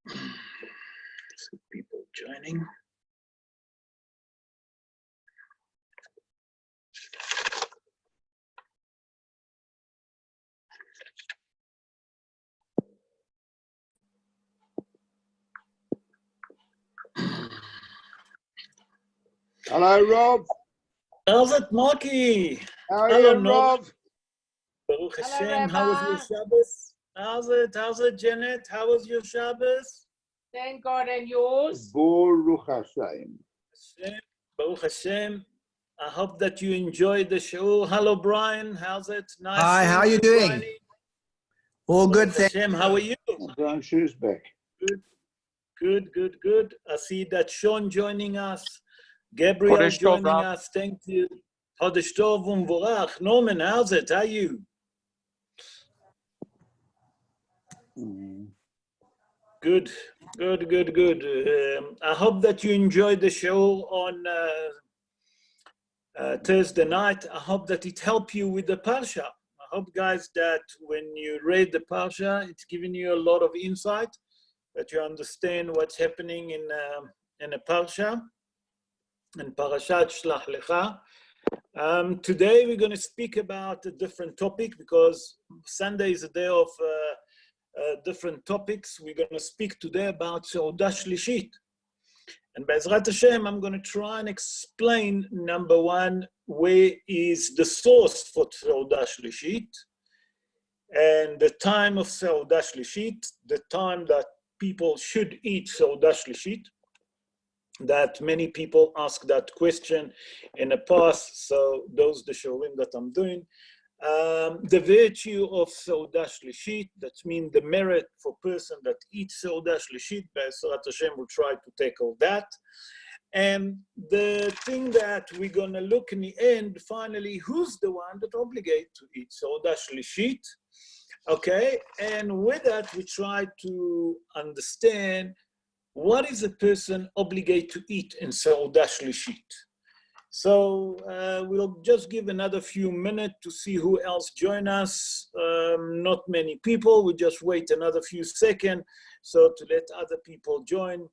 Some people joining. Hello, Rob. How's it, Marky? How are Hello, you, Rob? Baruch Hello, Hashem. How was your Rabbi. Shabbos? How's it, Janet? How was your Shabbos? Thank God, and yours? Baruch Hashem. Hashem. Baruch Hashem. I hope that you enjoyed the show. Hello, Brian. How's it? Nice. Hi, seeing how you doing? Bryony. All good, Baruch thank Hashem. How are you? Brian Schussbeck. Good. I see that Sean joining us. Gabriel Chodesh Tov, joining Rob. us. Thank you. Chodesh Tov u'mvorach. Norman, how's it? How are you? Good. I hope that you enjoyed the show on Thursday night. I hope that it helped you with the Parsha. I hope, guys, that when you read the Parsha, it's giving you a lot of insight, that you understand what's happening in the Parsha, in Parashat Shlach Lecha. Today, we're going to speak about a different topic because Sunday is a day of different topics. We're going to speak today about Seudat Shleshit. And Be'ezrat Hashem, I'm going to try and explain, number one, where is the source for Seudat Shleshit, and the time of Seudat Shleshit, the time that people should eat Seudat Shleshit, that many people ask that question in the past, so those are the showing that I'm doing. The virtue of Seudat Shleshit, that means the merit for person that eats Seudat Shleshit, Be'ezrat Hashem will try to tackle that. And the thing that we're going to look in the end, finally, who's the one that obligates to eat Seudat Shleshit? Okay, and with that, we try to understand what is a person obligated to eat in Seudat Shleshit. So we'll just give another few minutes to see who else join us. Not many people, we just wait another few seconds so to let other people join.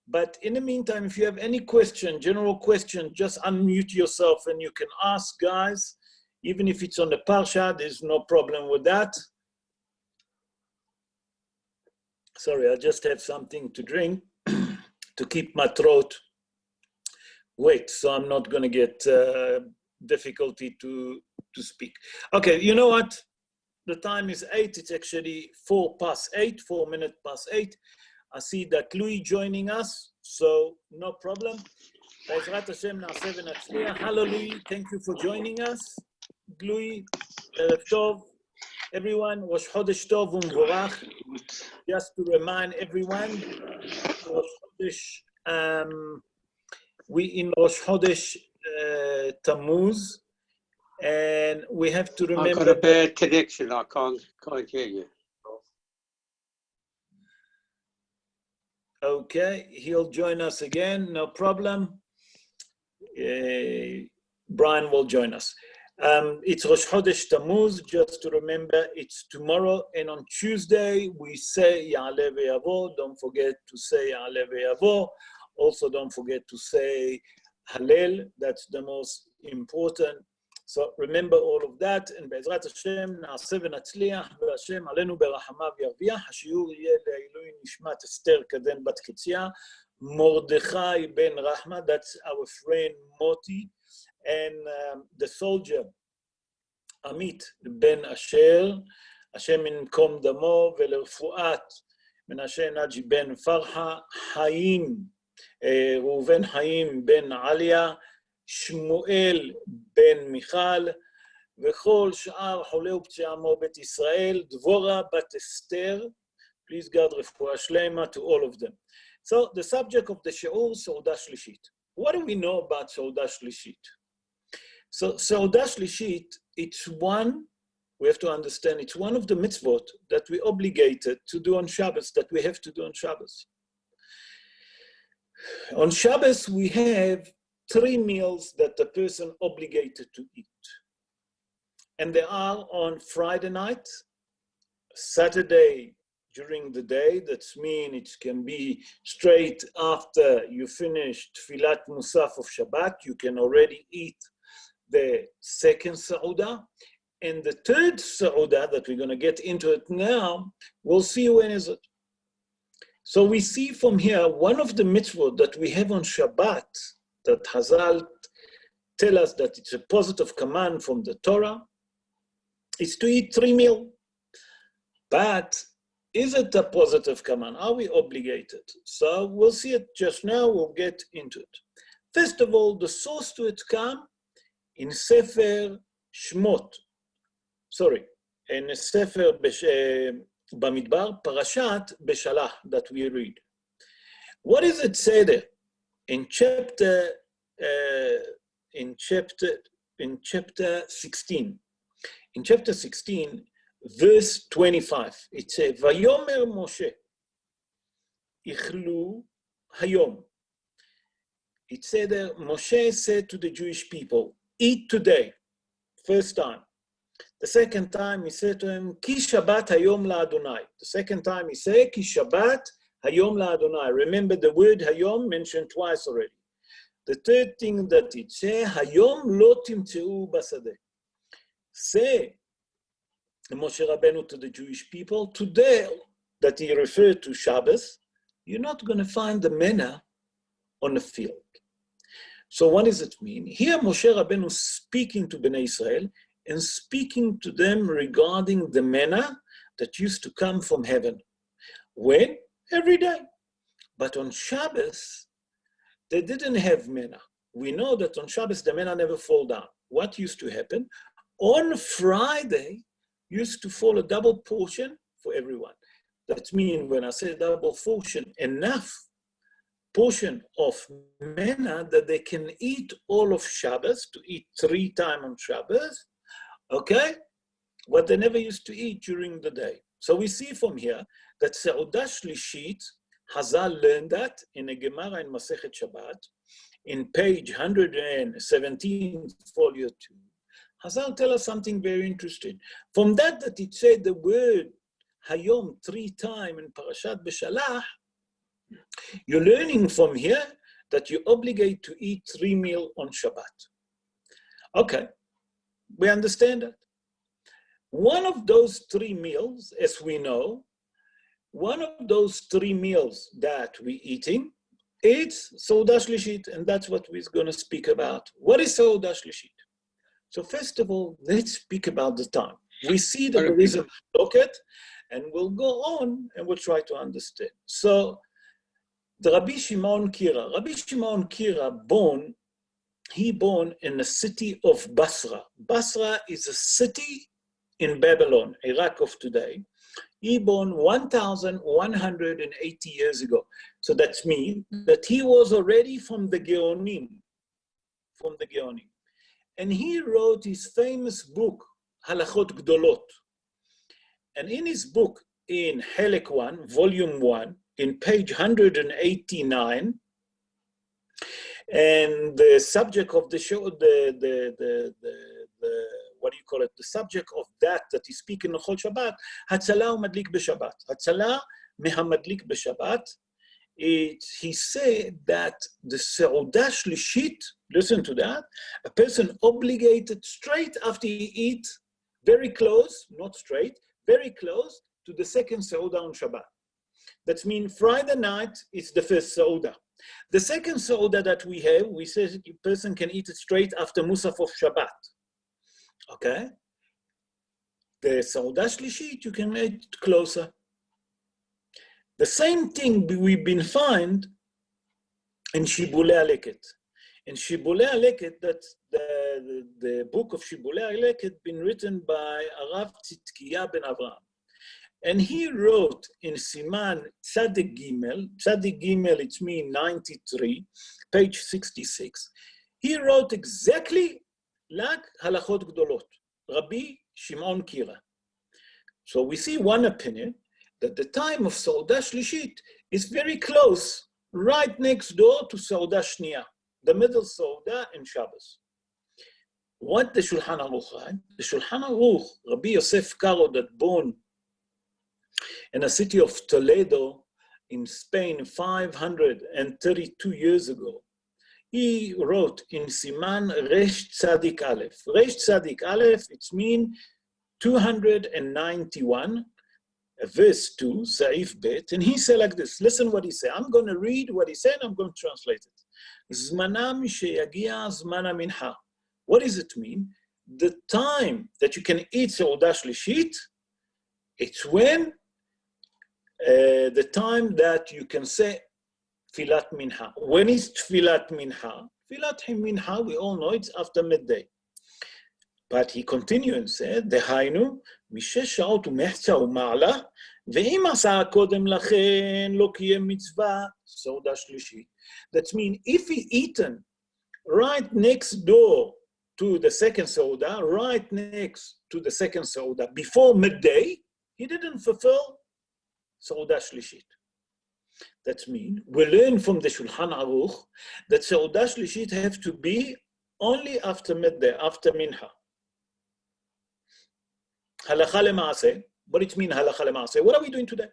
But in the meantime, if you have any question, general question, just unmute yourself and you can ask, guys. Even if it's on the Parsha, there's no problem with that. Sorry, I just have something to drink to keep my throat wet, so I'm not going to get difficulty to speak. Okay, you know what? The time is 8. It's actually 4 past 8, 4 minutes past 8. I see that Louis joining us, so no problem. Be'ezrat Hashem na'aseh v'natzliach. Hello, Louis. Thank you for joining us. Louis, Erev Tov. Everyone, Rosh Chodesh Tov u'mvorach. Just to remind everyone, Rosh Chodesh, we in Rosh Chodesh Tammuz, and we have to remember. I've got a bad connection. I can't hear you. Okay, he'll join us again, no problem. Brian will join us. It's Rosh Chodesh Tammuz, just to remember, it's tomorrow, and on Tuesday we say Ya'aleh Ve'yavo. Don't forget to say Ya'aleh Ve'yavo. Also, don't forget to say Hallel. That's the most important. So remember all of that, and Be'ezrat Hashem na'aseh v'natzliach, v'Hashem alenu berachamav yarviach. Hashiur yeh le'ilui nishmat Esther Kaden bat Kitzia, Mordechai ben Rahma. That's our friend Moti, and the soldier Amit ben Asher. Hashem inkom damo ve'lerfuat Menashe Naji ben Farha, Haim Reuven Haim ben Alia, שמואל בן מיכל, וכל שאר חולי ופצועי עמו בית ישראל, דבורה בת אסתר, please God רפואה שלמה to all of them. So the subject of the shiur, Seudat Shleshit. What do we know about Seudat Shleshit? So Seudat Shleshit, it's one, we have to understand, it's one of the mitzvot that we obligated to do on Shabbos, that we have to do on Shabbos. On Shabbos, we have 3 meals that the person obligated to eat. And they are on Friday night, Saturday during the day. That means it can be straight after you finish Tfilat Musaf of Shabbat. You can already eat the second Seudah. And the third Seudah that we're going to get into it now, we'll see when is it. So we see from here, one of the mitzvot that we have on Shabbat, that Hazal tell us that it's a positive command from the Torah, is to eat 3 meals. But is it a positive command? Are we obligated? So we'll see it just now, we'll get into it. First of all, the source to it come in Sefer Shmot. In Sefer Bamidbar, Parashat Beshalach that we read. What does it say there? In chapter 16. In chapter 16, verse 25, it says, Vayomer Moshe, Ichlu Hayom. It said there, Moshe said to the Jewish people, eat today, first time. The second time he said to him, Ki Shabbat Hayom LaAdonai. The second time he said, Ki Shabbat Hayom LaAdonai. Remember the word Hayom mentioned twice already. The third thing that it says, Hayom lo timtzeu basadeh. Say Moshe Rabbeinu to the Jewish people, today that he referred to Shabbos, you're not going to find the manna on the field. So what does it mean? Here Moshe Rabbeinu speaking to Bnei Israel and speaking to them regarding the manna that used to come from heaven. When? Every day. But on Shabbos, they didn't have manna. We know that on Shabbos, the manna never fall down. What used to happen? On Friday, used to fall a double portion for everyone. That means when I say double portion, enough portion of manna that they can eat all of Shabbos, to eat 3 times on Shabbos, okay? What they never used to eat during the day. So we see from here that Seudat Shleshit, Hazal learned that in a Gemara in Masechet Shabbat, in page 117, folio 2. Hazal tell us something very interesting. From that it said the word Hayom 3 times in Parashat Beshalach, you're learning from here that you're obligated to eat 3 meals on Shabbat. Okay, we understand that. One of those 3 meals, as we know, one of those 3 meals that we're eating, it's Seudat Shleshit, and that's what we're going to speak about. What is Seudat Shleshit? So first of all, let's speak about the time. We see that there is a docket, and we'll go on and we'll try to understand. So the Rabbi Shimon Kira born in the city of Basra. Basra is a city in Babylon, Iraq of today. He born 1,180 years ago. So that means that he was already from the Geonim. And he wrote his famous book, Halachot Gdolot. And in his book, in Helek 1, volume 1, in page 189, and the subject of the show, the subject of that he's speaking on Chol Shabbat, Hatzalah u'madlik b'Shabbat. Hatzalah mehamadlik b'Shabbat. He said that the Seudat Shleshit, listen to that, a person obligated straight after he eat, very close, not straight, very close to the second Seudah on Shabbat. That means Friday night is the first Seudah. The second Seudah that we have, we say a person can eat it straight after Musaf of Shabbat. Okay? The Seudat Shleshit, you can eat it closer. The same thing we've been find in Shibulei HaLeket. In Shibulei HaLeket, that the book of Shibulei HaLeket been written by Arav Tzidkiah ben Avraham. And he wrote in Siman Tzadik Gimel, it's mean 93, page 66. He wrote exactly like Halachot Gdolot, Rabbi Shimon Kira. So we see one opinion, that the time of Seudat Shleshit is very close, right next door to Seudat Shniya, the middle Seudah and Shabbos. What the Shulchan Aruch had? The Shulchan Aruch, Rabbi Yosef Karo, that born in the city of Toledo in Spain 532 years ago. He wrote in Siman Resh Tzadik Aleph. Resh Tzadik Aleph, it means 291, verse 2, Sa'if Bet, and he said like this. Listen what he said. I'm going to read what he said, I'm going to translate it. Zmanam sheyagia zmana minha. What does it mean? The time that you can eat Seudat Shleshit, it's when the time that you can say Tfilat Minha. When is Tfilat Minha? Tfilat Minha, we all know it's after midday. But he continued and said, דהיינו, משש שעות ומחצה ומעלה, ואם עשה קודם לכן לא קיים מצווה, סעודה שלישית. That means if he eaten right next door to the second Seudah, right next to the second Seudah, before midday, he didn't fulfill Seudah Shleshit. That means we learn from the Shulchan Aruch that Seudah Shleshit have to be only after midday, after Minha. Halacha lema'aseh. What it means halacha lema'aseh? What are we doing today?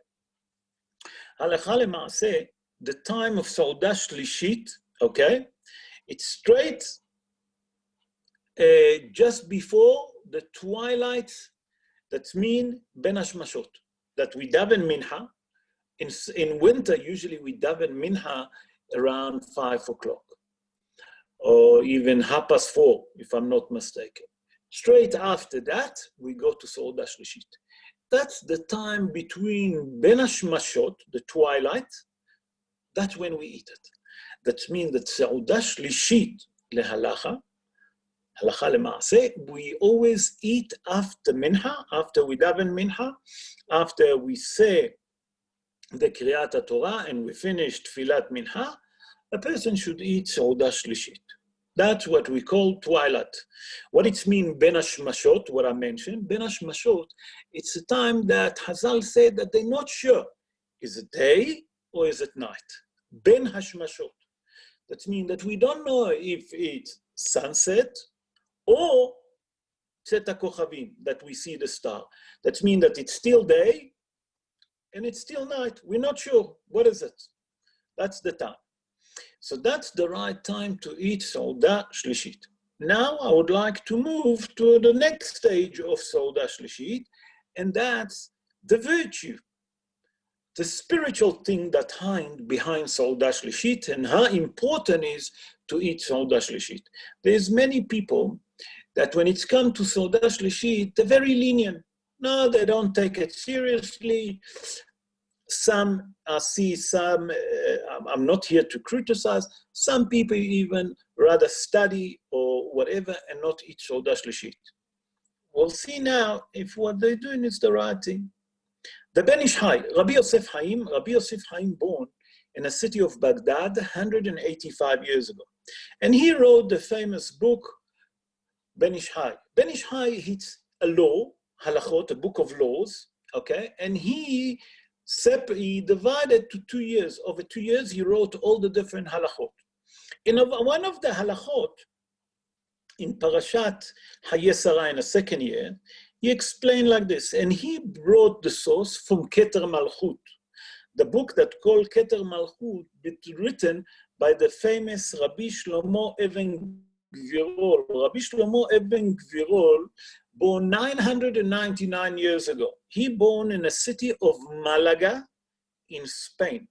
Halacha lema'aseh, the time of Seudah Shleshit, okay, it's straight just before the twilight. That means ben hashmashot, that we daven minha. In winter, usually we daven minha around 5 o'clock, or even 4:30, if I'm not mistaken. Straight after that, we go to Seudah Shleshit. That's the time between ben hashmashot, the twilight. That's when we eat it. That means that Seudah Shleshit lehalacha, halacha lema'aseh, we always eat after minha, after we daven minha, after we say the Kriyat Torah and we finished Tfilat Minha, a person should eat Seudah Shleshit. That's what we call twilight. What it means, Ben Hashmashot, what I mentioned, Ben Hashmashot, it's a time that Hazal said that they're not sure. Is it day or is it night? Ben Hashmashot. That means that we don't know if it's sunset or Tzeta Kochavim, that we see the star. That means that it's still day and it's still night. We're not sure. What is it? That's the time. So that's the right time to eat Seudah Shleshit. Now I would like to move to the next stage of Seudah Shleshit, and that's the virtue, the spiritual thing that behind Seudah Shleshit and how important it is to eat Seudah Shleshit. There's many people that when it's come to Seudah Shleshit, they're very lenient. No, they don't take it seriously. Some, I see some, I'm not here to criticize, some people even rather study or whatever and not eat Seudah Shleshit. We'll see now if what they're doing is the right thing. The Ben Ish Hai, Rabbi Yosef Haim born in the city of Baghdad 185 years ago. And he wrote the famous book, Ben Ish Hai. Ben Ish Hai, it's a law, halachot, a book of laws, okay? And he divided to 2 years. Over 2 years, he wrote all the different halachot. In one of the halachot, in Parashat Hayeh Sarah in the second year, he explained like this, and he brought the source from Keter Malchut, the book that called Keter Malchut, written by the famous Rabbi Shlomo Even Gvirol. Rabbi Shlomo Even Gvirol, born 999 years ago. He born in the city of Malaga in Spain.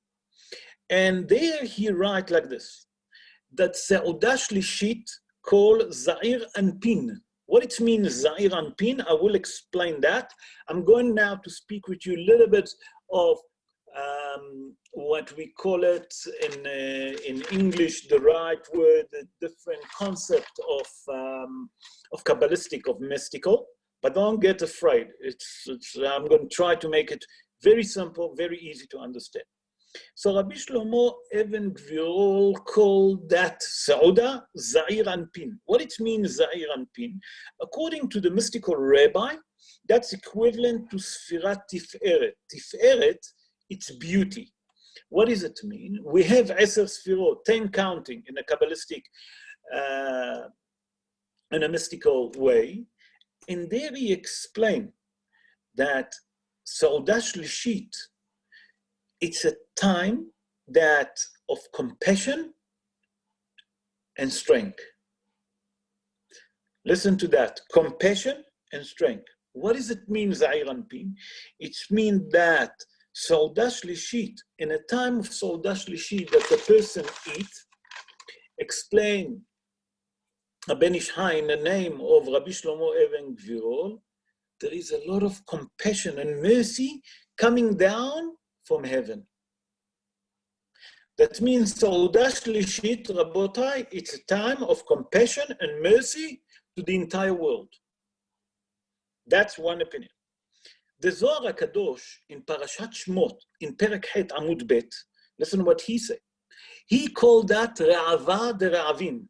And there he write like this, that Seudah Shleshit called Za'ir Anpin. What it means, Za'ir Anpin, I will explain that. I'm going now to speak with you a little bit of what we call it in English, the right word, the different concept of Kabbalistic, of mystical, but don't get afraid. I'm going to try to make it very simple, very easy to understand. So Rabbi Shlomo Even Gvirol called that Seudah Za'ir Anpin. What it means, Za'ir Anpin? According to the mystical rabbi, that's equivalent to Sfirat Tiferet. Tiferet, it's beauty. What does it mean? We have 10 Sfirot, 10 counting in a Kabbalistic, in a mystical way. And there he explained that Seudat Shleshit, it's a time that of compassion and strength. Listen to that, compassion and strength. What does it mean, Zair Anpin? It means that Seudat Shleshit, in a time of Seudat Shleshit that the person eats, explain Rabbi Ish Hai in the name of Rabbi Shlomo Even Gvirol, there is a lot of compassion and mercy coming down from heaven. That means Seudat Shleshit, Rabotai, it's a time of compassion and mercy to the entire world. That's one opinion. The Zohar HaKadosh in Parashat Shmot, in Perek Het Amud Bet, listen what he said. He called that Re'ava de Re'avim.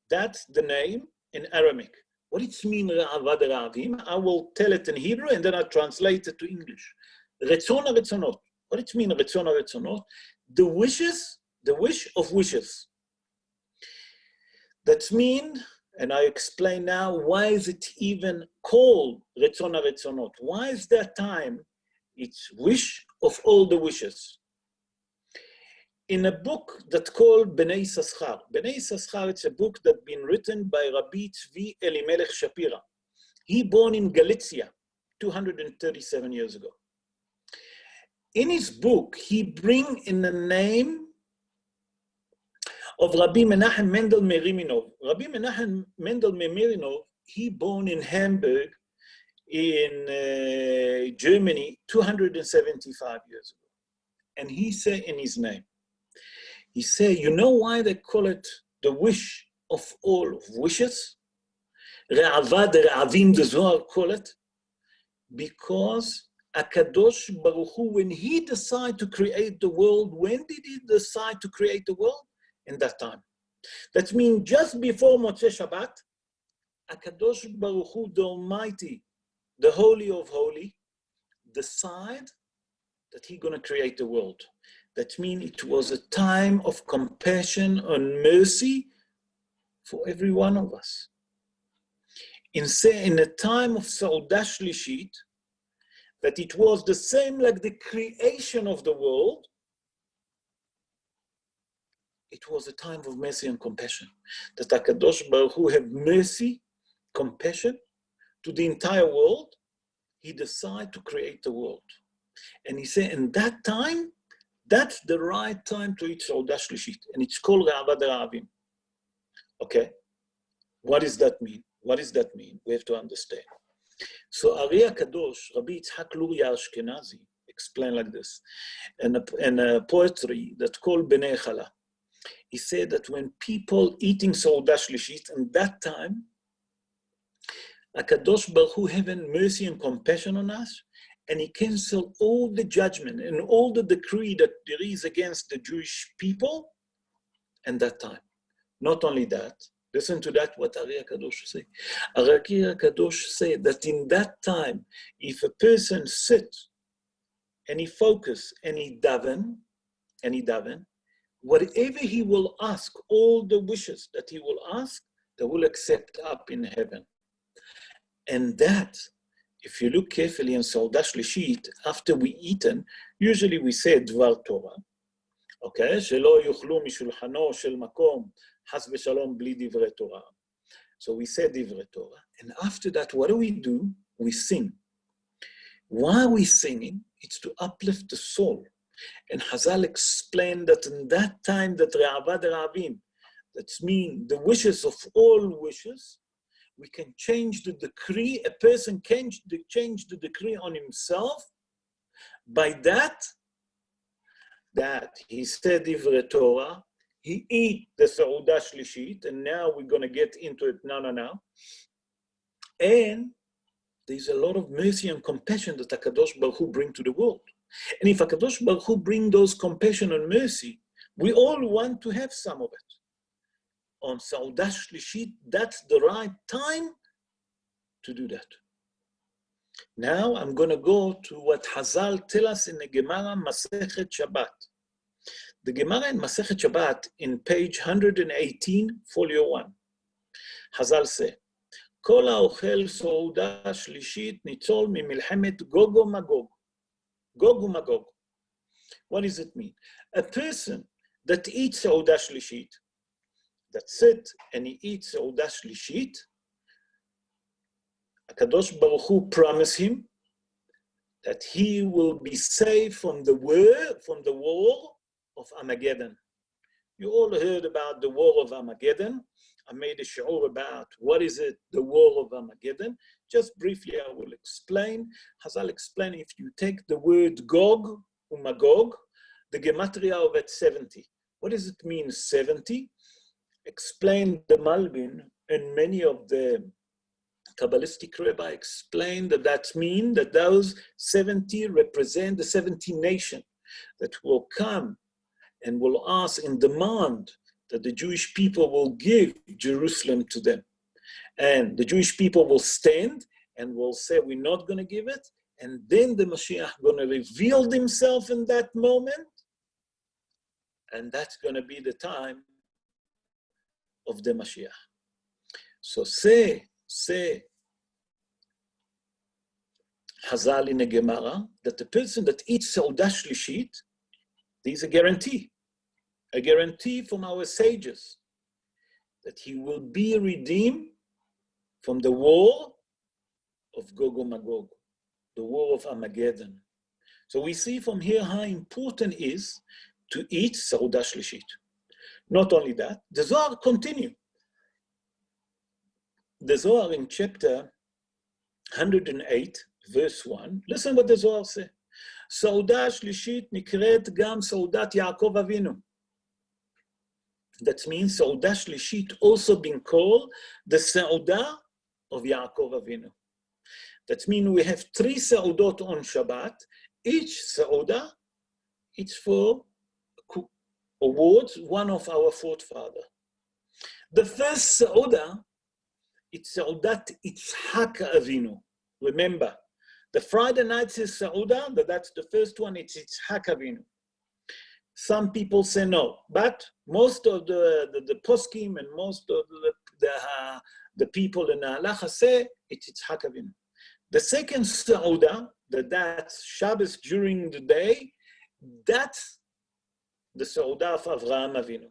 That's the name in Aramaic. What it means, Re'ava de Re'avim? I will tell it in Hebrew and then I'll translate it to English. Retzon HaRetzonot. What it means, Retzon HaRetzonot? The wishes, the wish of wishes. That means, and I explain now, why is it even called Retzon HaRetzonot? Why is that time it's wish of all the wishes? In a book that's called Bnei Yissaschar. Bnei Yissaschar, it's a book that's been written by Rabbi Tzvi Elimelech Shapira. He born in Galicia 237 years ago. In his book, he bring in the name of Rabbi Menachem Mendel Meriminov. Rabbi Menachem Mendel Meriminov, he born in Hamburg in Germany 275 years ago. And he say in his name, he say, you know why they call it the wish of all wishes? Re'ava de Re'avim, the Zohar call it. Because HaKadosh Baruch Hu, when he decided to create the world, when did he decide to create the world? In that time. That means just before Motzei Shabbat, HaKadosh Baruch Hu, the Almighty, the Holy of Holy, decide that he's going to create the world. That means it was a time of compassion and mercy for every one of us. In a time of Seudat Shleshit, that it was the same like the creation of the world, it was a time of mercy and compassion. That HaKadosh Baruch Hu have mercy, compassion to the entire world. He decided to create the world. And he said, in that time, that's the right time to eat Seudat Shleshit. And it's called Re'ava de Re'avim. Okay? What does that mean? What does that mean? We have to understand. So Ari HaKadosh, Rabbi Yitzhak Luria Ashkenazi, explained like this, in a poetry that's called Bnei Chala. He said that when people eating Seudat Shleshit, in that time, HaKadosh Baruch Hu having mercy and compassion on us, and he canceled all the judgment and all the decree that there is against the Jewish people in that time. Not only that, listen to that, what Ari HaKadosh say. Ari HaKadosh said that in that time, if a person sits and he focus and he daven, whatever he will ask, all the wishes that he will ask, they will accept up in heaven. And that, if you look carefully in Seudat Shleshit, after we eaten, usually we say Dvar Torah, okay? שלא יאכלו משולחנו של מקום, חס ושלום בלי דברי תורה. So we say דברי Torah. And after that, what do? We sing. Why are we singing? It's to uplift the soul. And Hazal explained that in that time that Re'ava de Re'avim, that means the wishes of all wishes, we can change the decree. A person can change the decree on himself by that he said Divrei Torah, he eat the Seudat Shleshit, and now we're going to get into it now. And there's a lot of mercy and compassion that HaKadosh Baruch Hu bring to the world. And if HaKadosh Baruch Hu bring those compassion and mercy, we all want to have some of it. On Seudat Shleshit, that's the right time to do that. Now I'm going to go to what Hazal tell us in the Gemara Masechet Shabbat. The Gemara in Masechet Shabbat in page 118, folio 1. Hazal say, כל האוכל סעודה שלישית ניצול ממלחמת גוג ומגוג. גוג ומגוג. What does it mean? A person that eats סעודה שלישית, that sit and he eats סעודה שלישית, הקדוש ברוך הוא promise him that he will be saved from the war of Armageddon. You all heard about the war of Armageddon. I made a shiur about what is it, the war of Armageddon. Just briefly, I will explain. Hazal explain, if you take the word Gog umagog, the gematria of it 70. What does it mean, 70? Explain the Malbin, and many of the Kabbalistic rabbi explained that means that those 70 represent the 70 nations that will come and will ask and demand that the Jewish people will give Jerusalem to them. And the Jewish people will stand and will say, we're not going to give it. And then the Mashiach going to reveal himself in that moment. And that's going to be the time of the Mashiach. So say Hazal in a Gemara, that the person that eats Seudat Shleshit, there's a guarantee from our sages that he will be redeemed from the war of Gog and Magog, the war of Armageddon. So we see from here how important it is to eat Seudat Shleshit. Not only that, the Zohar continue. The Zohar in chapter 108, verse 1, listen what the Zohar says. סעודה שלישית נקראת גם סעודת יעקב אבינו. That means סעודה שלישית also being called the סעודה of Yaakov Avinu. That means we have 3 סעודות on Shabbat. Each סעודה, it's for awards one of our forefathers. The first סעודה, it's סעודת יצחק אבינו. Remember, the Friday night is Seudah, that's the first one, it's Yitzhak Avinu. Some people say no, but most of the poskim and most of the people in Halacha say it's Yitzhak Avinu. The second Seudah, that's Shabbos during the day, that's the Seudah of Avraham Avinu.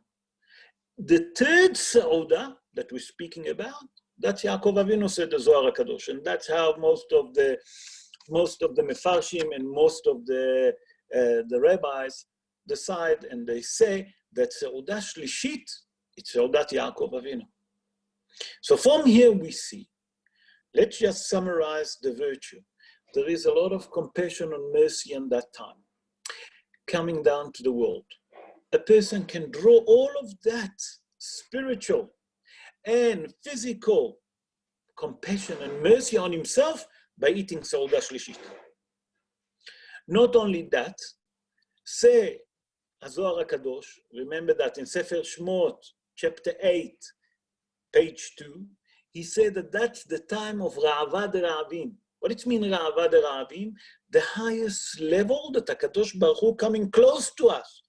The third Seudah that we're speaking about, that's Yaakov Avinu, said the Zohar HaKadosh, and that's how most of the Mefarshim and most of the rabbis decide, and they say that Seudat Shleshit, it's Seudat Yaakov Avinu. So from here we see, let's just summarize the virtue. There is a lot of compassion and mercy in that time, coming down to the world. A person can draw all of that spiritual and physical compassion and mercy on himself by eating Seudat Shleshit. Not only that, say Zohar HaKadosh, remember that in Sefer Shmot, chapter 8, page 2, he said that that's the time of Ra'ava De'Ra'avim. What it means, Ra'ava De'Ra'avim? The highest level that HaKadosh Baruch Hu coming close to us.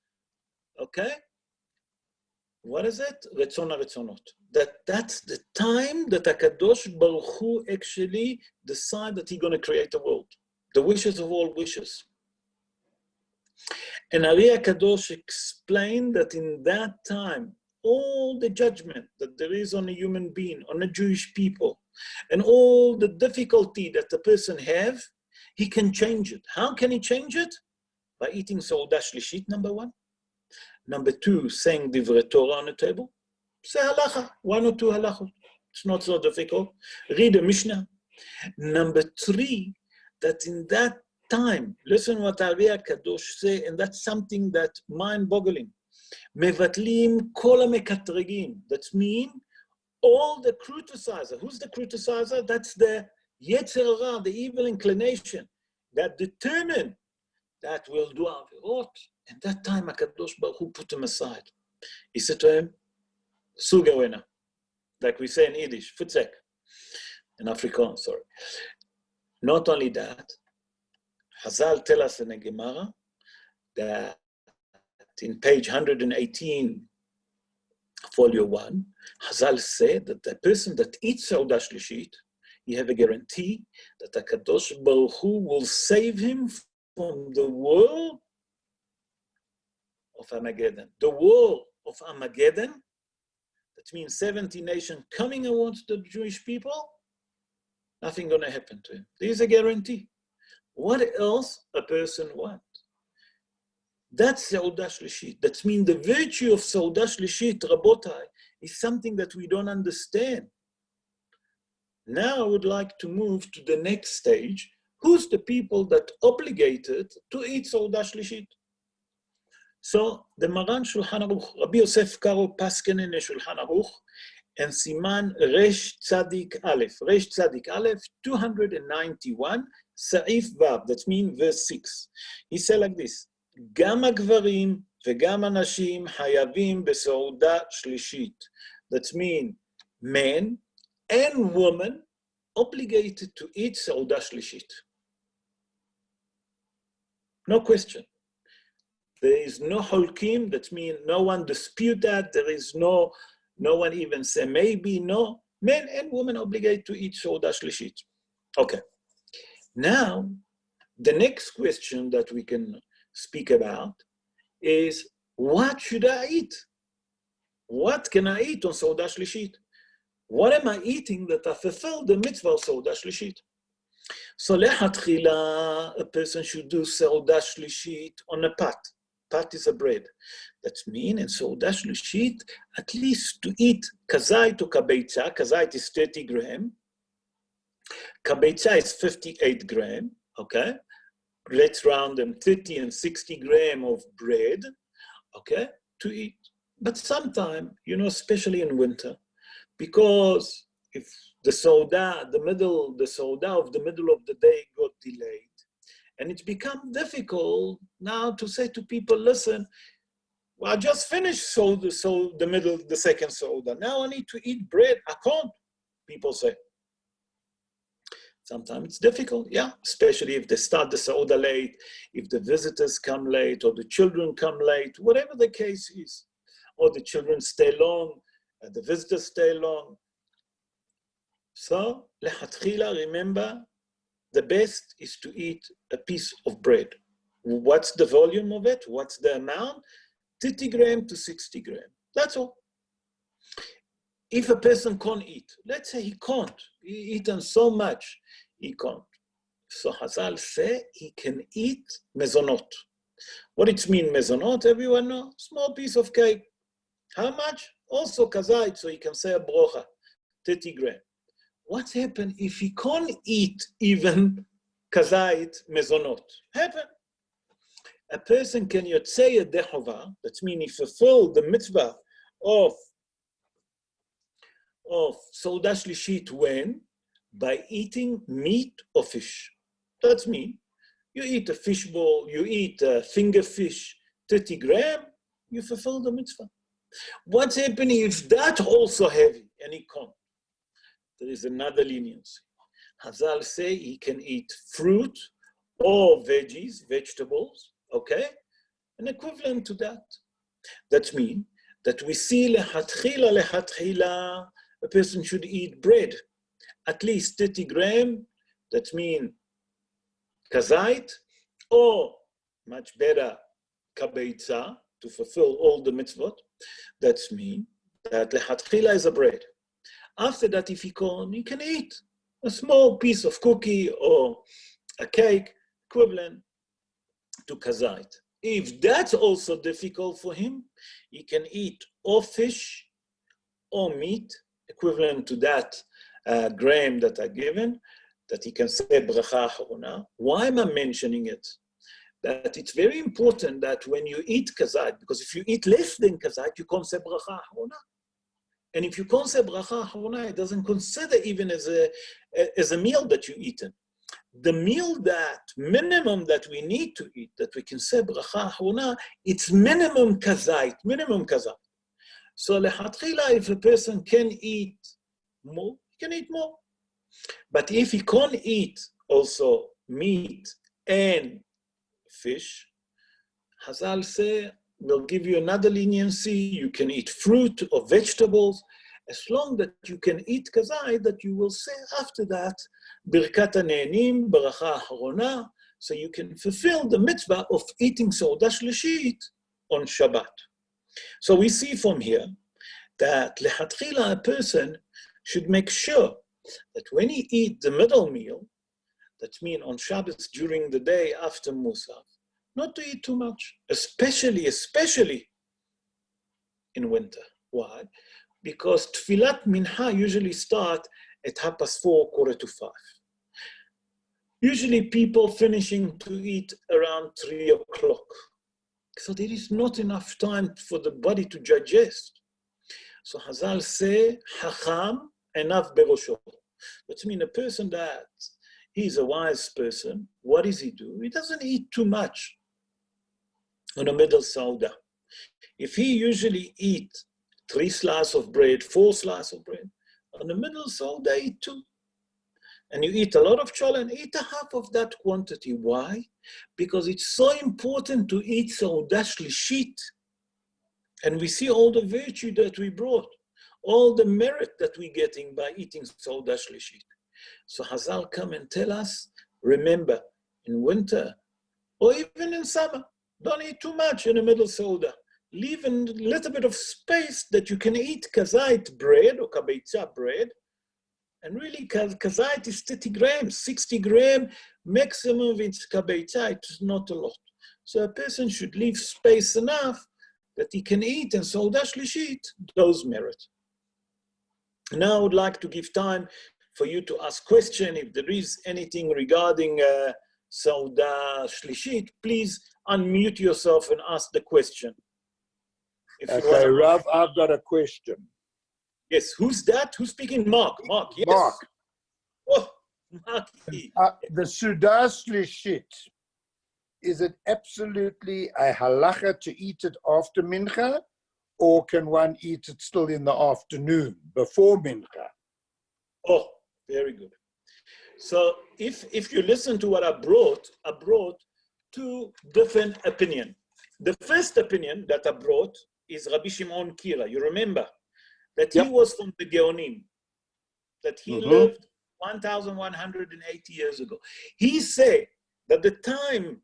Okay? What is it? Retzon HaRetzonot. That's the time that HaKadosh Baruch Hu actually decide that he's going to create a world. The wishes of all wishes. And Ari HaKadosh explained that in that time, all the judgment that there is on a human being, on a Jewish people, and all the difficulty that the person have, he can change it. How can he change it? By eating Seudat Shleshit, number 1. Number 2, saying Divrei Torah on the table. Say halacha, 1 or 2 halachot. It's not so difficult. Read a Mishnah. Number 3, that in that time, listen what Ari HaKadosh say, and that's something that mind-boggling. Mevatlim kol hamekatregim. That means all the criticizer. Who's the criticizer? That's the Yetzer Hara, the evil inclination that determine that will do avirot. At that time, HaKadosh Baruch Hu put him aside. He said to him, Sugawena, like we say in Yiddish, Futzek, in Afrikaans, sorry. Not only that, Hazal tell us in the Gemara that in page 118, folio 1, Hazal said that the person that eats Seudat Shleshit, he have a guarantee that HaKadosh Baruch Hu will save him from the war of Armageddon. The war of Armageddon, that means 70 nations coming against the Jewish people, nothing going to happen to him. There is a guarantee. What else a person wants? That's Seudat Shleshit. That means the virtue of Seudat Shleshit, Rabotai, is something that we don't understand. Now I would like to move to the next stage. Who's the people that obligated to eat Seudat Shleshit? So the Maran Shulchan Aruch, Rabbi Yosef Karo Pasken in the Shulchan Aruch, and Siman Resh Tzadik Aleph, 291, Sa'if Vav, that means verse 6. He said like this, גם הגברים וגם הנשים חייבים בסעודה שלישית. That means men and women obligated to eat סעודה שלישית. No question. There is no holkim, that means no one dispute that. There is no one even say maybe, no. Men and women obligated to eat סעודה שלישית. Okay. Now, the next question that we can speak about is, what should I eat? What can I eat on Seudat Shleshit? What am I eating that I fulfill the mitzvah of Seudat Shleshit? So lechatchila, a person should do Seudat Shleshit on a pat. Pat is a bread. That means in Seudat Shleshit, at least to eat kazait or kabeitza. Kazait is 30 grams. Kabeitza is 58 grams, okay? Let's round them 30 and 60 grams of bread, okay, to eat. But sometimes, especially in winter, because if the Seudah of the middle of the day got delayed, and it's become difficult now to say to people, listen, well, I just finished the second Seudah. Now I need to eat bread. I can't, people say. Sometimes it's difficult, yeah, especially if they start the Seudah late, if the visitors come late, or the children come late, whatever the case is, or the children stay long, and the visitors stay long. So, lechatchila, remember, the best is to eat a piece of bread. What's the volume of it? What's the amount? 30 grams to 60 grams. That's all. If a person can't eat, let's say he can't, he eaten so much, he can't. So Hazal say he can eat mezonot. What it means mezonot, everyone knows? Small piece of cake. How much? Also kazait, so he can say a brocha, 30 grams. What happens if he can't eat even kazait mezonot? Happen. A person can yotzei a dehova, that means he fulfill the mitzvah of Seudat Shleshit when? By eating meat or fish. That's me. You eat a fish bowl, you eat a finger fish, 30 grams, you fulfill the mitzvah. What's happening if that's also heavy and he can't? There is another leniency. Hazal say he can eat fruit or veggies, vegetables, okay? An equivalent to that. That means that we see lehatchila, a person should eat bread, at least 30 grams, that means kazait, or much better, kabeitza, to fulfill all the mitzvot. That means that lehatchila is a bread. After that, if he can eat a small piece of cookie or a cake, equivalent to kazait. If that's also difficult for him, he can eat or fish or meat, equivalent to that gram that I given, that he can say bracha acharona. Why am I mentioning it? That it's very important that when you eat kazait, because if you eat less than kazait, you can't say bracha acharona. And if you can't say bracha acharona, it doesn't consider even as a meal that you eaten. The meal that minimum that we need to eat, that we can say bracha acharona, it's minimum kazait. So lechatchila, if a person can eat more, he can eat more. But if he can't eat also meat and fish, Hazal say, we'll give you another leniency. You can eat fruit or vegetables, as long that you can eat kazai, that you will say after that, Birkat HaNe'enim, Baracha Aharona, so you can fulfill the mitzvah of eating Seudat Shleshit on Shabbat. So we see from here that lechatchila, a person should make sure that when he eats the middle meal, that means on Shabbos during the day after Musaf, not to eat too much, especially in winter. Why? Because Tfilat Mincha usually start at 4:30, 4:45. Usually people finishing to eat around 3 o'clock. So there is not enough time for the body to digest. So Hazal say, Hacham enough berosho. That means a person that he's a wise person, what does he do? He doesn't eat too much on a middle Seudah. If he usually eat 3 slices of bread, 4 slices of bread, on the middle Seudah eat 2. And you eat a lot of cholent, eat a half of that quantity. Why? Because it's so important to eat Seudat Shleshit. And we see all the virtue that we brought, all the merit that we're getting by eating Seudat Shleshit. So Hazal come and tell us, remember, in winter, or even in summer, don't eat too much in the middle Seudah. Leave a little bit of space that you can eat kazait bread or kabeitza bread. And really, kazait is 30 grams, 60 grams, maximum of its kabeitza, it's not a lot. So a person should leave space enough that he can eat, and Seudat Shleshit, those merit. Now I would like to give time for you to ask questions. If there is anything regarding Seudat Shleshit, please unmute yourself and ask the question. Okay, Rav, I've got a question. Yes, who's that? Who's speaking? Mark. Mark, yes. Mark. Oh, Mark. The Seudat Shleshit, is it absolutely a halacha to eat it after mincha, or can one eat it still in the afternoon, before mincha? Oh, very good. So if you listen to what I brought 2 different opinions. The first opinion that I brought is Rabbi Shimon Kira. You remember that he was from the Geonim, that he lived 1,180 years ago. He said that the time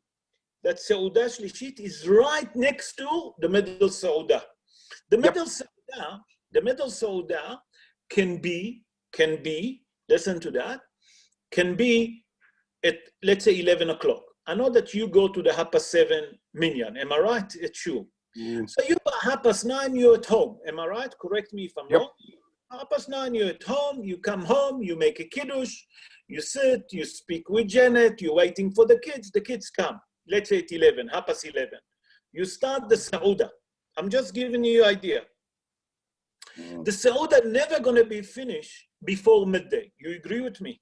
that Seudat Shleshit is right next to the middle Seudah. The middle Seudah can be, listen to that, can be at, let's say, 11 o'clock. I know that you go to the 7:30 minyan, am I right? At Shul. So you by 9:30, you're at home, am I right? Correct me if I'm wrong. 9:30, you're at home, you come home, you make a kiddush, you sit, you speak with Janet, you're waiting for the kids come. Let's say at 11, 11:30. You start the Seudah. I'm just giving you an idea. The Seudah never going to be finished before midday. You agree with me?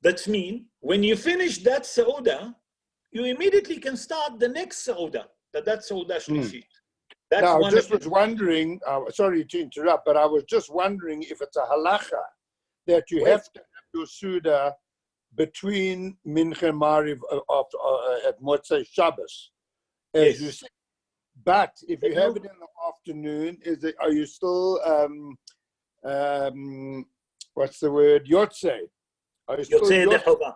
That means when you finish that Seudah, you immediately can start the next Seudah, that's Seudat Shleshit. Now, I just was wondering, sorry to interrupt, but I was just wondering if it's a halacha that you have to have your Seudah between Mincha and Mariv at Motzei Shabbos, as you say. But if you have it in the afternoon, are you still, what's the word, Yotzei? Are you still Yotzei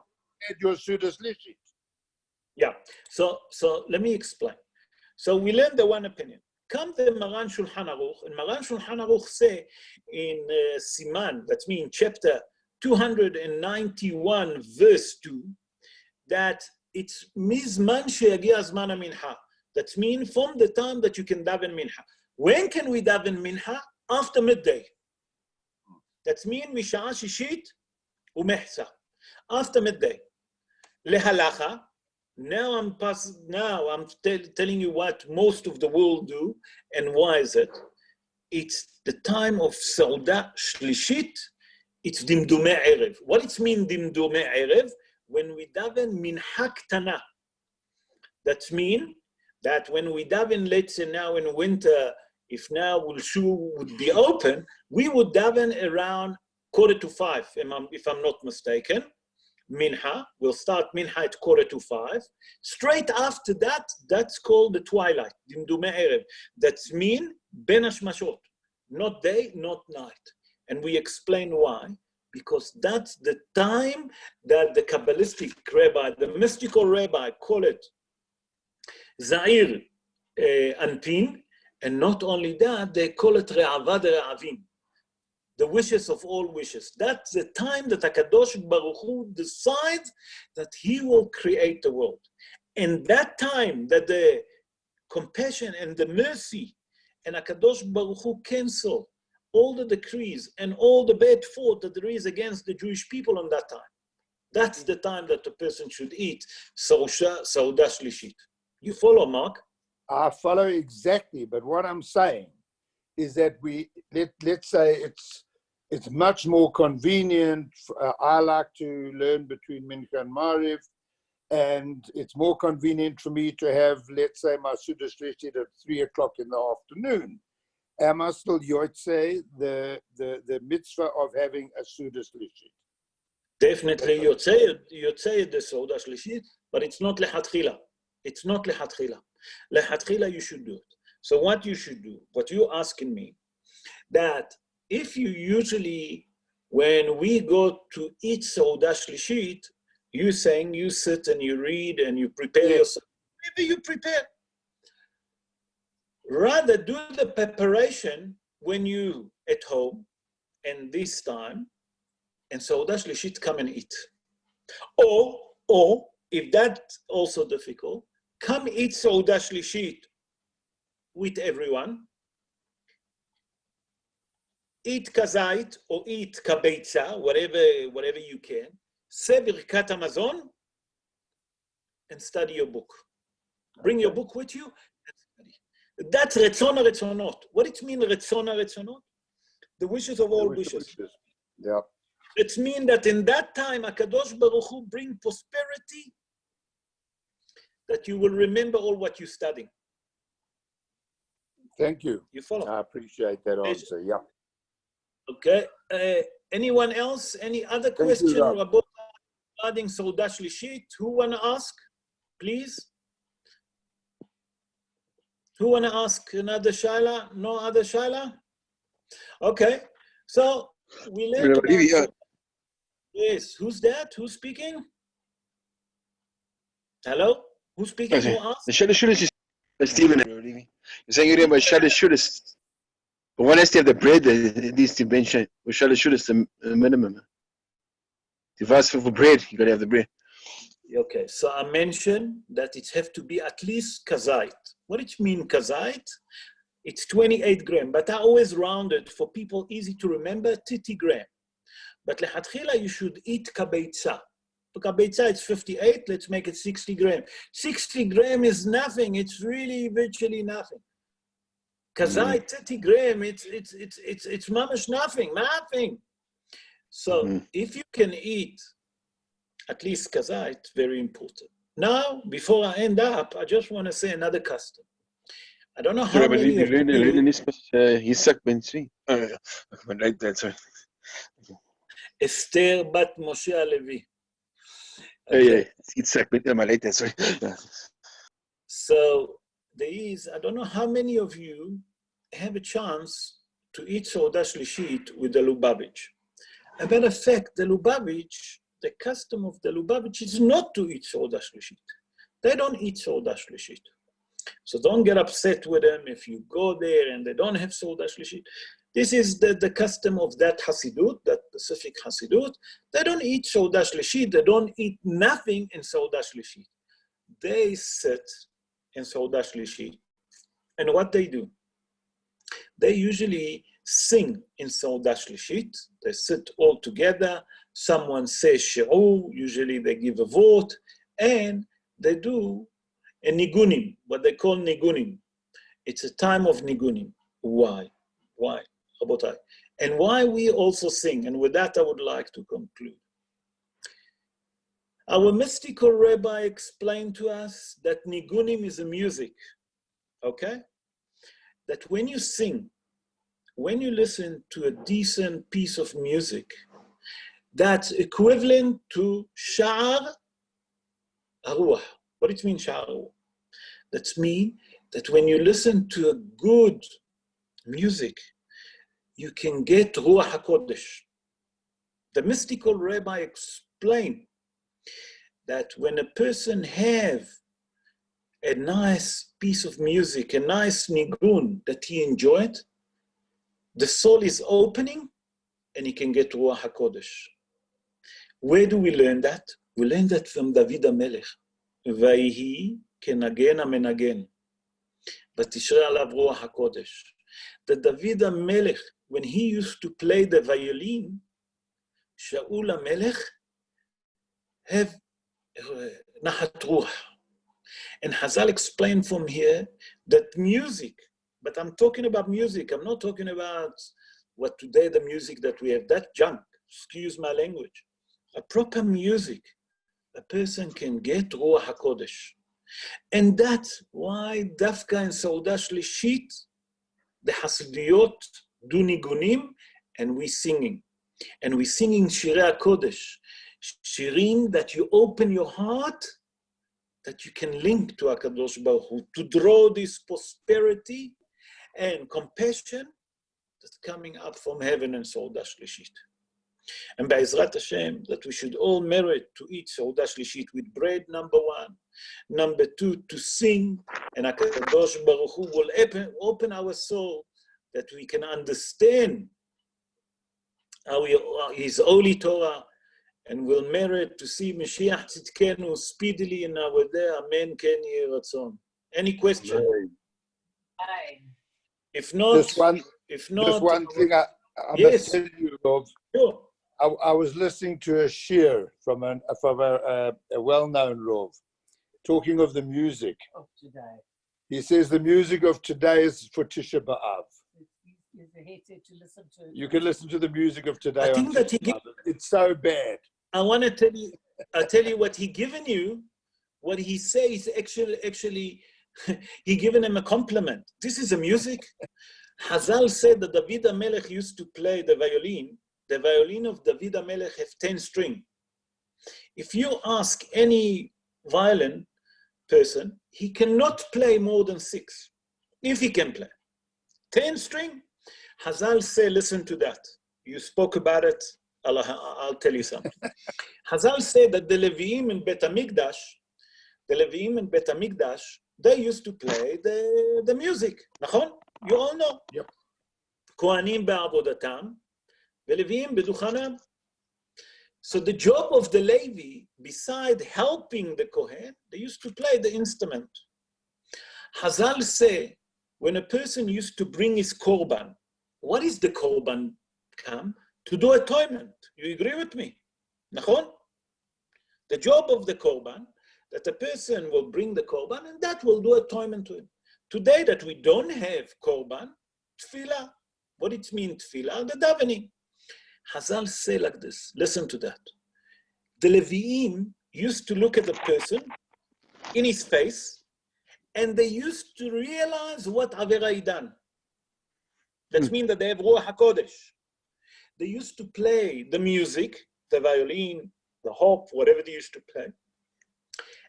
at your Seudat Shleshit? Yeah, so let me explain. So we learned the one opinion. Come the Maran Shulchan Aruch, and Maran Shulchan Aruch say in Siman, that means chapter 291, verse 2, that it's Mizman she'yagia zman mincha. That means from the time that you can daven mincha. When can we daven mincha? After midday. That means misha'a shishit umehsa. After midday. Lehalacha. Now I'm telling you what most of the world do, and why is it? It's the time of Seudat Shleshit. It's Dimdumei Erev. What it means Dimdumei Erev? When we daven mincha ktana. That means that when we daven, let's say now in winter, if now shul would be open, we would daven around 4:45, if I'm not mistaken. Minha. We'll start Minha at 4:45. Straight after that, that's called the twilight, Dimdume Erev. That's mean Ben Hashmashot, not day, not night. And we explain why. Because that's the time that the Kabbalistic rabbi, the mystical rabbi, call it Zair Anpin, and not only that, they call it Re'avad Re'avim, the wishes of all wishes. That's the time that HaKadosh Baruch Hu decides that he will create the world. And that time that the compassion and the mercy and HaKadosh Baruch Hu cancel all the decrees and all the bad thought that there is against the Jewish people on that time. That's the time that the person should eat Seudat Shleshit. You follow, Mark? I follow exactly, but what I'm saying is that let's say it's much more convenient. I like to learn between Mincha and Mariv, and it's more convenient for me to have, let's say, my Seudat Shleshit at 3 o'clock in the afternoon. Am I still Yotzei the mitzvah of having a Seudat Shleshit? Definitely Yotzei the Seudat Shleshit, but it's not lechatchila. It's not lechatchila. Lechatchila you should do it. So what you should do, what you're asking me, that if you usually, when we go to eat Seudat Shleshit, you're saying you sit and you read and you prepare yourself. Maybe you prepare. Rather do the preparation when you at home and this time, and Seudat Shleshit come and eat. Or if that's also difficult, come eat Seudat Shleshit with everyone. Eat kazait or eat kabeitza, whatever you can. Say Birkat Hamazon and study your book. Bring your book with you and study. That's Retzon HaRetzonot. What it means, Retzon HaRetzonot? The wishes of all wishes. Yeah. It means that in that time, HaKadosh Baruch Hu bring prosperity, that you will remember all what you study. Thank you. You follow? I appreciate that answer. Yeah. Okay. Anyone else? Any other question about regarding Seudat Shleshit? Who want to ask, please? Who want to ask another shaila? No other shaila? Okay. So we learned about... Yes. Who's that? Who's speaking? Hello? Who's speaking? Who asked? The Shleshit is Stephen. You're saying you're about Shleshit. But one has to have the bread, at least to mention. Shleshit is the minimum. If you ask for bread, you got to have the bread. Okay, so I mentioned that it have to be at least kazait. What it mean kazait? It's 28 grams, but I always round it for people easy to remember, 30 grams. But lechatchila, you should eat kabeitza. For kabeitza, it's 58, let's make it 60 grams. 60 grams is nothing, it's really virtually nothing. Kazait, 30 grams, it's mamash nothing. So if you can eat at least kazait, very important. Now, before I end up, I just want to say another custom. I don't know how many of you... Esther bat Moshe Levy. Okay. So there is, I don't know how many of you have a chance to eat Seudat Shleshit with the Lubavitch. As a matter of fact, the Lubavitch, the custom of the Lubavitch is not to eat Seudat Shleshit. They don't eat Seudat Shleshit. So don't get upset with them if you go there and they don't have Seudat Shleshit. This is the custom of that Hasidut, that specific Hasidut. They don't eat Seudat Shleshit. They don't eat nothing in Seudat Shleshit. They sit in Seudat Shleshit. And what they do? They usually sing in Seudat Shleshit. They sit all together. Someone says She'ur. Usually they give a vote. And they do a nigunim, what they call nigunim. It's a time of nigunim. Why? Rabotai. And why we also sing, and with that I would like to conclude. Our mystical rabbi explained to us that nigunim is a music, okay? That when you sing, when you listen to a decent piece of music, That's equivalent to Sha'ar Aruach. What does it mean, Sha'ar Aruach? That means that when you listen to a good music, you can get Ruach HaKodesh. The mystical rabbi explained that when a person have a nice piece of music, a nice nigun that he enjoyed, the soul is opening and he can get Ruach HaKodesh. Where do we learn that? We learn that from David HaMelech. Vayhi kenagen hamenagen, ותשרה עליו רוח הקודש. That David HaMelech, when he used to play the violin, Shaul HaMelech have nachat ruach. And Hazal explained from here that music, but I'm talking about music, I'm not talking about what today the music that we have, that junk, excuse my language. A proper music, a person can get Ruach HaKodesh. And that's why Dafka and Seudat Shleshit, the Hasidiyot do nigunim, and we singing. And we singing Shirei HaKodesh, shirim that you open your heart, that you can link to HaKadosh Baruch Hu, to draw this prosperity and compassion that's coming up from heaven and Seudat Shleshit. And by Ezrat Hashem, that we should all merit to eat Seudat Shleshit with bread, number one. Number two, to sing, and HaKadosh Baruch Hu will open our soul that we can understand His holy Torah, and will merit to see Mashiach Tzidkenu speedily in our day. Amen. Ken Yeh Ratzon. Any question? Aye. If not, Just one thing I yes. must tell you, Rav. Sure. I was listening to a shir from a well-known Rav, talking of the music. Of today. He says the music of today is for Tisha B'Av. Is the headset to listen to? You can listen to the music of today. I think that he it's so bad. I want to tell you. I'll tell you what he given you. What he says actually, he given him a compliment. This is a music. Hazal said that David HaMelech used to play the violin. The violin of David HaMelech have 10 strings. If you ask any violin person, he cannot play more than 6. If he can play 10 string, Hazal say, listen to that. You spoke about it. I'll tell you something. Hazal said that the Leviim in Bet HaMikdash, they used to play the music. Nachon? You all know. Yep. Kohanim be'avodatam, ve'Leviim be'duchanam. So the job of the Levy, beside helping the Kohen, they used to play the instrument. Hazal say, when a person used to bring his korban, what is the korban come? To do atonement. You agree with me? Nachon? The job of the korban, that a person will bring the korban and that will do atonement to him. Today that we don't have korban, tefillah. What it means tefillah? The davening. Hazal say like this, listen to that. The Leviim used to look at the person in his face, and they used to realize what Avera he done. That means that they have Ruach HaKodesh. They used to play the music, the violin, the harp, whatever they used to play.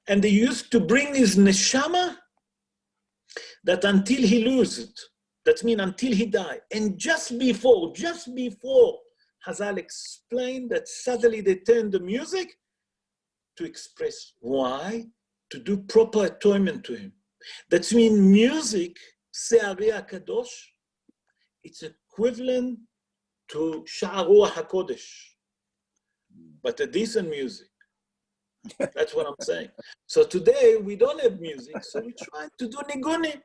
And they used to bring his neshama that until he loses it, that means until he died. And just before, Hazal explained that suddenly they turned the music to express why? To do proper atonement to him. That means music, Se'arei HaKadosh, it's equivalent to Sha'ar Ruach HaKodesh, but a decent music. That's what I'm saying. So today we don't have music, so we try to do nigunim.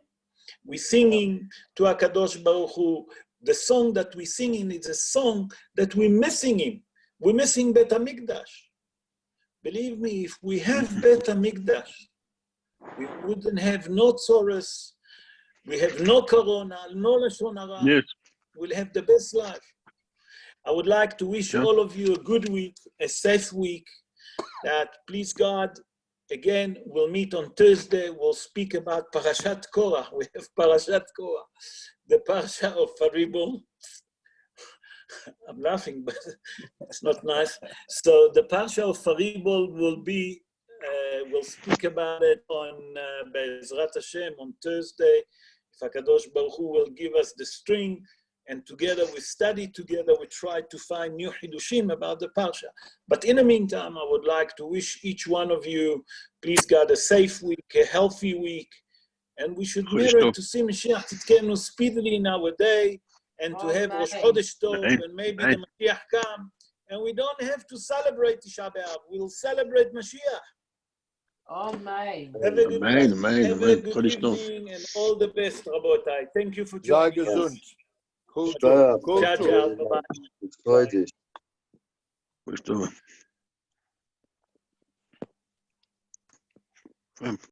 We're singing to HaKadosh Baruch Hu. The song that we're singing is a song that we're missing him. We're missing Bet HaMikdash. Believe me, if we have Bet HaMikdash, we wouldn't have no tzoros, we have no corona, no lashon hara. Yes. We'll have the best life. I would like to wish all of you a good week, a safe week, that please God, again, we'll meet on Thursday. We'll speak about Parashat Korah. We have Parashat Korah, the Parasha of Faribol. I'm laughing, but it's not nice. So the Parsha of Faribol will be, we'll speak about it on Be'ezrat Hashem on Thursday. If HaKadosh Baruch Hu will give us the string, and together we study together, we try to find new Hidushim about the Parsha. But in the meantime, I would like to wish each one of you, please God, a safe week, a healthy week, and we should merit to see Mashiach Tzidkenu speedily in our day, and to have Rosh Chodesh Tov, and maybe the Mashiach come, and we don't have to celebrate Tisha B'Av. We'll celebrate Mashiach. Amen. Have a good evening, and all the best, Rabotai. Thank you for joining us. Gesund. Ciao, ciao. Bye-bye. What is doing?